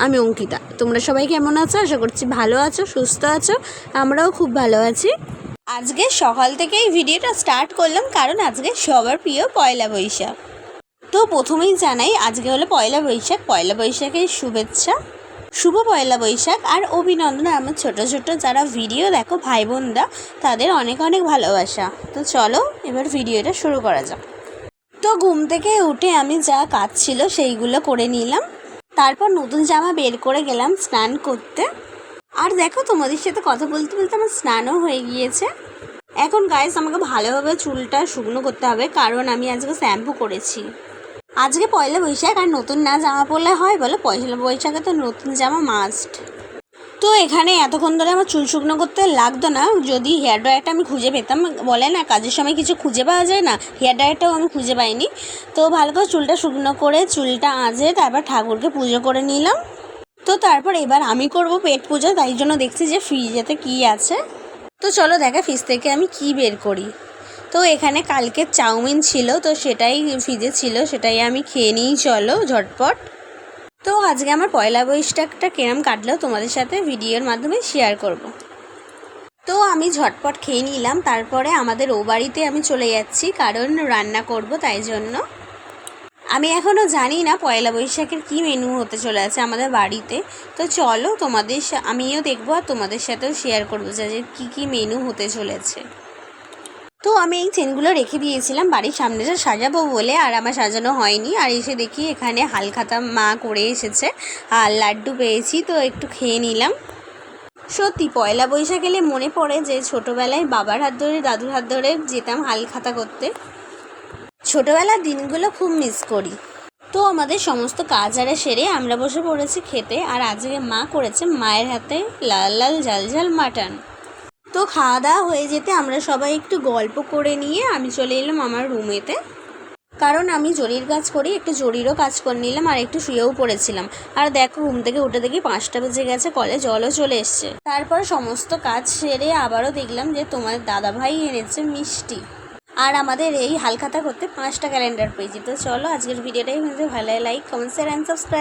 আমি অঙ্কিতা। তোমরা সবাই কেমন আছো? আশা করছি ভালো আছো, সুস্থ আছো। আমরাও খুব ভালো আছি। আজকে সকাল থেকে এই ভিডিওটা স্টার্ট করলাম কারণ আজকে সবার প্রিয় পয়লা বৈশাখ। তো প্রথমেই জানাই আজকে হলো পয়লা বৈশাখ। পয়লা বৈশাখের শুভেচ্ছা, শুভ পয়লা বৈশাখ আর অভিনন্দন। আমার ছোট ছোট যারা ভিডিও দেখো ভাই বোনরা, তাদের অনেক অনেক ভালোবাসা। তো চলো এবার ভিডিওটা শুরু করা যাক। তো ঘুম থেকে উঠে আমি যা কাজ ছিল সেইগুলো করে নিলাম। তারপর নতুন জামা বের করে গেলাম স্নান করতে। আর দেখো তোমাদের সাথে কথা বলতে বলতে আমার স্নানও হয়ে গিয়েছে। এখন গাইস আমাকে ভালোভাবে চুলটা শুকনো করতে হবে কারণ আমি আজকে শ্যাম্পু করেছি। আজকে পয়লা বৈশাখ, আর নতুন না জামা পরলে হয় বলো? পয়লা বৈশাখে তো নতুন জামা মাস্ট। তো এখানে এতক্ষণ ধরে আমার চুল শুকনো করতে লাগতো না যদি হেয়ার ড্রায়ারটা আমি খুঁজে পেতাম। বলে না কাজের সময় কিছু খুঁজে পাওয়া যায় না, হেয়ার ড্রায়ারটাও আমি খুঁজে পাইনি। তো ভালো করে চুলটা শুকনো করে চুলটা আঁচড়ে তারপর ঠাকুরকে পুজো করে নিলাম। তো তারপর এবার আমি করব পেট পুজো, তাই জন্য দেখছি যে ফ্রিজেতে কী আছে। তো চলো দেখা ফ্রিজ থেকে আমি কি বের করি। তো এখানে কালকে চাউমিন ছিল, তো সেটাই ফ্রিজে ছিল, সেটাই আমি খেয়ে নিই চলো ঝটপট। তো আজকে আমার পয়লা বৈশাখটা কেরম কাটলো তোমাদের সাথে ভিডিওর মাধ্যমে শেয়ার করব। তো আমি ঝটপট খেয়ে নিলাম, তারপরে আমাদের ও বাড়িতে আমি চলে যাচ্ছি কারণ রান্না করব, তাই জন্য। আমি এখনও জানি না পয়লা বৈশাখের কী মেনু হতে চলে আছে আমাদের বাড়িতে। তো চলো আমিও দেখবো আর তোমাদের সাথেও শেয়ার করবো যে কী মেনু হতে চলেছে। তো আমি এই চেনগুলো রেখে দিয়েছিলাম বাড়ির সামনেটা সাজাবো বলে, আর আমার সাজানো হয়নি। আর এসে দেখি এখানে হালখাতা মা করে এসেছে আর লাড্ডু পেয়েছি, তো একটু খেয়ে নিলাম। সত্যি পয়লা বৈশাখ এলে মনে পড়ে যে ছোটোবেলায় বাবার হাত ধরে দাদুর হাত ধরে যেতাম হালখাতা করতে। ছোটোবেলার দিনগুলো খুব মিস করি। তো আমাদের সমস্ত কাজ আরে সেরে আমরা বসে পড়েছি খেতে, আর আজকে মা করেছে মায়ের হাতে লাল লাল ঝাল ঝাল মাটন। তো খাওয়া দাওয়া হয়ে যেতে আমরা সবাই একটু গল্প করে নিয়ে আমি চলে এলাম আমার রুমেতে, কারণ আমি জরির কাজ করি, একটু জরিরও কাজ করে নিলাম আর একটু শুয়েও পড়েছিলাম। আর দেখো ঘুম থেকে উঠে দেখি 5টা বেজে গেছে, কলে জলও চলে এসছে। তারপর সমস্ত কাজ সেরে আবারও দেখলাম যে তোমার দাদাভাই এনেছে মিষ্টি, আর আমাদের এই হালখাতা করতে 5টা ক্যালেন্ডার পেয়েছি। তো চলো আজকের ভিডিওটাই ভালো, like comment share and subscribe.